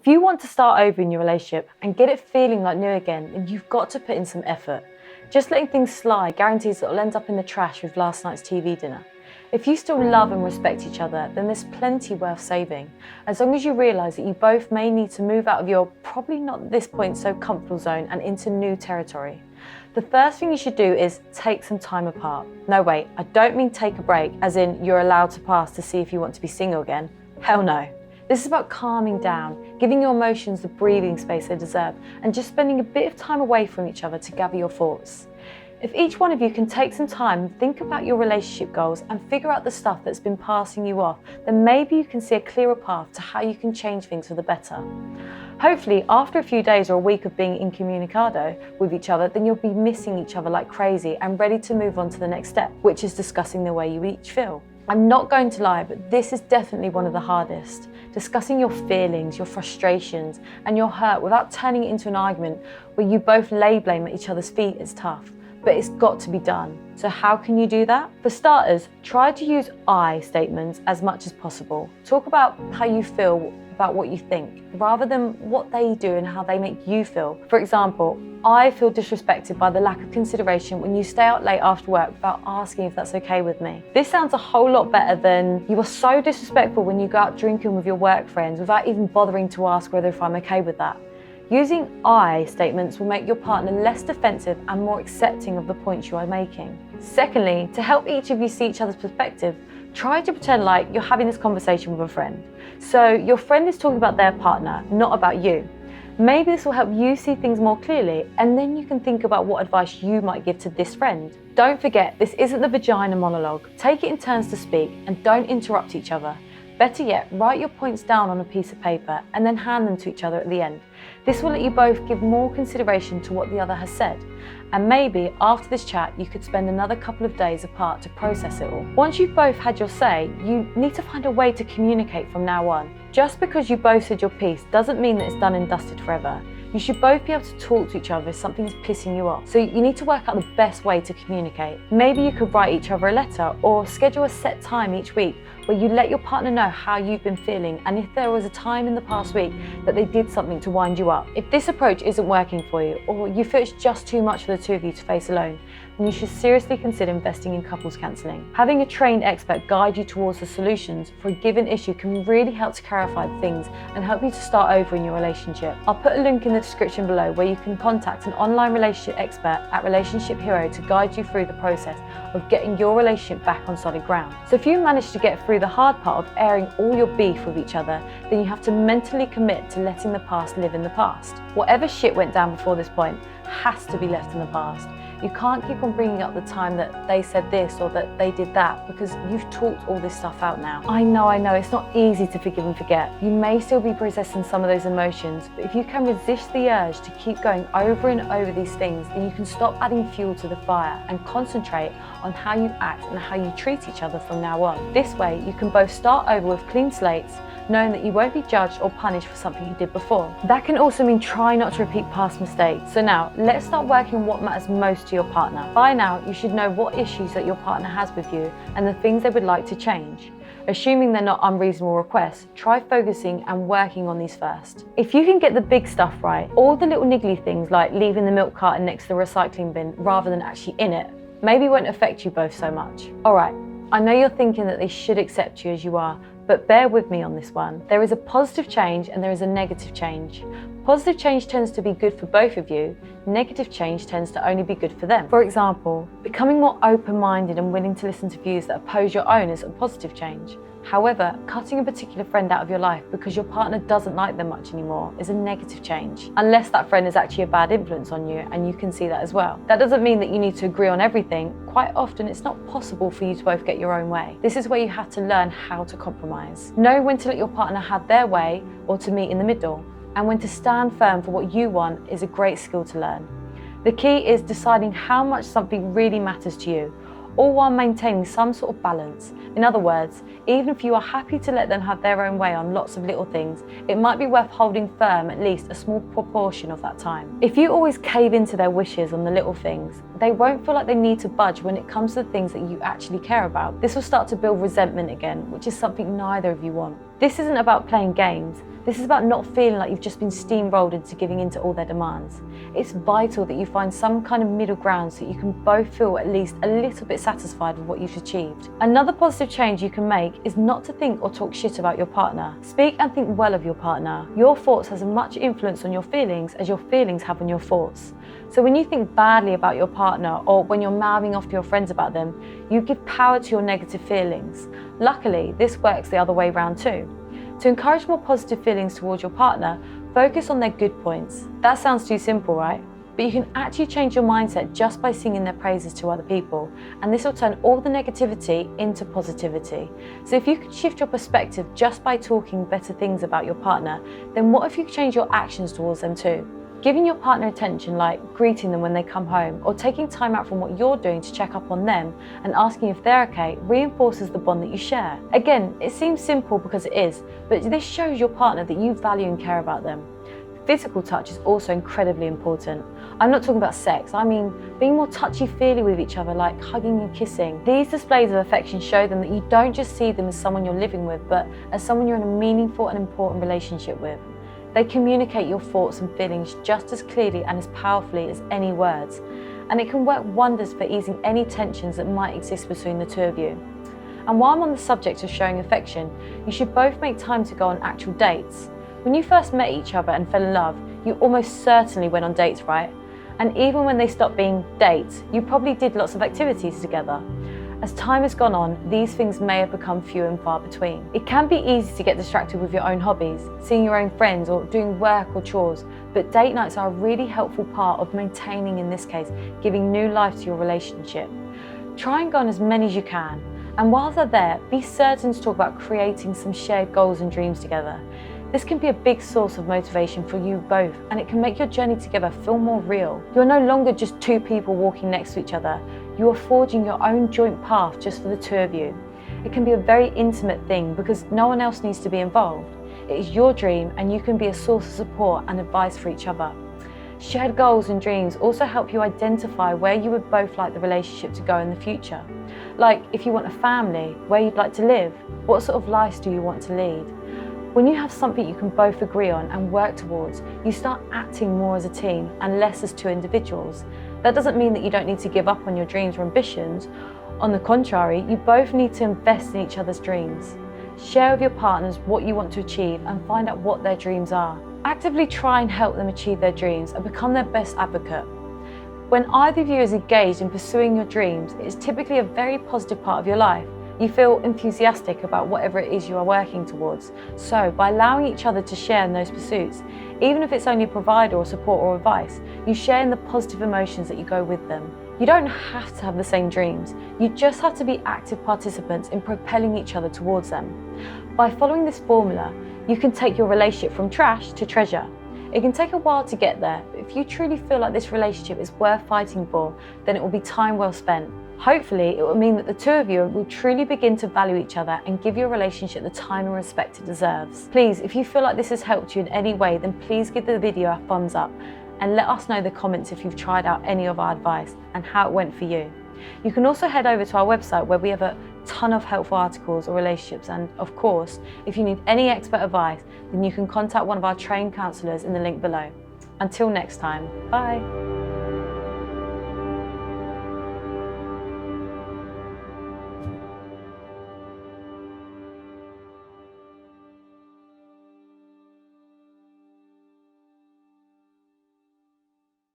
you want to start over in your relationship and get it feeling like new again, then you've got to put in some effort. Just letting things slide guarantees that it'll end up in the trash with last night's TV dinner. If you still love and respect each other, then there's plenty worth saving, as long as you realise that you both may need to move out of your probably not at this point so comfortable zone and into new territory. The first thing you should do is take some time apart. No, wait, I don't mean take a break, as in you're allowed to pass to see if you want to be single again. Hell no. This is about calming down, giving your emotions the breathing space they deserve, and just spending a bit of time away from each other to gather your thoughts. If each one of you can take some time and think about your relationship goals and figure out the stuff that's been passing you off, then maybe you can see a clearer path to how you can change things for the better. Hopefully, after a few days or a week of being incommunicado with each other, then you'll be missing each other like crazy and ready to move on to the next step, which is discussing the way you each feel. I'm not going to lie, but this is definitely one of the hardest. Discussing your feelings, your frustrations, and your hurt without turning it into an argument where you both lay blame at each other's feet is tough. But it's got to be done. So how can you do that? For starters, try to use I statements as much as possible. Talk about how you feel about what you think, rather than what they do and how they make you feel. For example, I feel disrespected by the lack of consideration when you stay out late after work without asking if that's okay with me. This sounds a whole lot better than you are so disrespectful when you go out drinking with your work friends without even bothering to ask whether if I'm okay with that. Using I statements will make your partner less defensive and more accepting of the points you are making. Secondly, to help each of you see each other's perspective, try to pretend like you're having this conversation with a friend. So your friend is talking about their partner, not about you. Maybe this will help you see things more clearly, and then you can think about what advice you might give to this friend. Don't forget, this isn't the vagina monologue. Take it in turns to speak and don't interrupt each other. Better yet, write your points down on a piece of paper and then hand them to each other at the end. This will let you both give more consideration to what the other has said. And maybe after this chat, you could spend another couple of days apart to process it all. Once you've both had your say, you need to find a way to communicate from now on. Just because you both said your piece doesn't mean that it's done and dusted forever. You should both be able to talk to each other if something's pissing you off. So you need to work out the best way to communicate. Maybe you could write each other a letter or schedule a set time each week where you let your partner know how you've been feeling and if there was a time in the past week that they did something to wind you up. If this approach isn't working for you, or you feel it's just too much for the two of you to face alone, then you should seriously consider investing in couples counselling. Having a trained expert guide you towards the solutions for a given issue can really help to clarify things and help you to start over in your relationship. I'll put a link in the description below where you can contact an online relationship expert at Relationship Hero to guide you through the process of getting your relationship back on solid ground. So if you manage to get through the hard part of airing all your beef with each other, then you have to mentally commit to letting the past live in the past. Whatever shit went down before this point has to be left in the past. You can't keep on bringing up the time that they said this or that they did that, because you've talked all this stuff out now. I know, it's not easy to forgive and forget. You may still be processing some of those emotions, but if you can resist the urge to keep going over and over these things, then you can stop adding fuel to the fire and concentrate on how you act and how you treat each other from now on. This way, you can both start over with clean slates, knowing that you won't be judged or punished for something you did before. That can also mean try not to repeat past mistakes. So now, let's start working on what matters most to your partner. By now, you should know what issues that your partner has with you and the things they would like to change. Assuming they're not unreasonable requests, try focusing and working on these first. If you can get the big stuff right, all the little niggly things like leaving the milk carton next to the recycling bin rather than actually in it, maybe won't affect you both so much. Alright, I know you're thinking that they should accept you as you are, but bear with me on this one. There is a positive change and there is a negative change. Positive change tends to be good for both of you. Negative change tends to only be good for them. For example, becoming more open-minded and willing to listen to views that oppose your own is a positive change. However, cutting a particular friend out of your life because your partner doesn't like them much anymore is a negative change, unless that friend is actually a bad influence on you and you can see that as well. That doesn't mean that you need to agree on everything. Quite often it's not possible for you to both get your own way. This is where you have to learn how to compromise. Know when to let your partner have their way or to meet in the middle, and when to stand firm for what you want is a great skill to learn. The key is deciding how much something really matters to you, all while maintaining some sort of balance. In other words, even if you are happy to let them have their own way on lots of little things, it might be worth holding firm at least a small proportion of that time. If you always cave into their wishes on the little things, they won't feel like they need to budge when it comes to the things that you actually care about. This will start to build resentment again, which is something neither of you want. This isn't about playing games. This is about not feeling like you've just been steamrolled into giving in to all their demands. It's vital that you find some kind of middle ground so that you can both feel at least a little bit satisfied with what you've achieved. Another positive change you can make is not to think or talk shit about your partner. Speak and think well of your partner. Your thoughts has as much influence on your feelings as your feelings have on your thoughts. So when you think badly about your partner or when you're mouthing off to your friends about them, you give power to your negative feelings. Luckily, this works the other way around too. To encourage more positive feelings towards your partner, focus on their good points. That sounds too simple, right? But you can actually change your mindset just by singing their praises to other people, and this will turn all the negativity into positivity. So if you could shift your perspective just by talking better things about your partner, then what if you change your actions towards them too? Giving your partner attention, like greeting them when they come home or taking time out from what you're doing to check up on them and asking if they're okay, reinforces the bond that you share. Again, it seems simple because it is, but this shows your partner that you value and care about them. Physical touch is also incredibly important. I'm not talking about sex, I mean being more touchy-feely with each other, like hugging and kissing. These displays of affection show them that you don't just see them as someone you're living with, but as someone you're in a meaningful and important relationship with. They communicate your thoughts and feelings just as clearly and as powerfully as any words, and it can work wonders for easing any tensions that might exist between the two of you. And while I'm on the subject of showing affection, you should both make time to go on actual dates. When you first met each other and fell in love, you almost certainly went on dates, right? And even when they stopped being dates, you probably did lots of activities together. As time has gone on, these things may have become few and far between. It can be easy to get distracted with your own hobbies, seeing your own friends or doing work or chores, but date nights are a really helpful part of maintaining, in this case, giving new life to your relationship. Try and go on as many as you can, and while they're there, be certain to talk about creating some shared goals and dreams together. This can be a big source of motivation for you both, and it can make your journey together feel more real. You're no longer just two people walking next to each other. You are forging your own joint path just for the two of you. It can be a very intimate thing because no one else needs to be involved. It is your dream, and you can be a source of support and advice for each other. Shared goals and dreams also help you identify where you would both like the relationship to go in the future. Like if you want a family, where you'd like to live, what sort of life do you want to lead? When you have something you can both agree on and work towards, you start acting more as a team and less as two individuals. That doesn't mean that you don't need to give up on your dreams or ambitions. On the contrary, you both need to invest in each other's dreams. Share with your partners what you want to achieve and find out what their dreams are. Actively try and help them achieve their dreams and become their best advocate. When either of you is engaged in pursuing your dreams, it is typically a very positive part of your life. You feel enthusiastic about whatever it is you are working towards. So by allowing each other to share in those pursuits, even if it's only provide or support or advice, you share in the positive emotions that you go with them. You don't have to have the same dreams. You just have to be active participants in propelling each other towards them. By following this formula, you can take your relationship from trash to treasure. It can take a while to get there, but if you truly feel like this relationship is worth fighting for, then it will be time well spent. Hopefully, it will mean that the two of you will truly begin to value each other and give your relationship the time and respect it deserves. Please, if you feel like this has helped you in any way, then please give the video a thumbs up and let us know in the comments if you've tried out any of our advice and how it went for you. You can also head over to our website where we have a ton of helpful articles on relationships, and of course, if you need any expert advice, then you can contact one of our trained counsellors in the link below. Until next time, bye.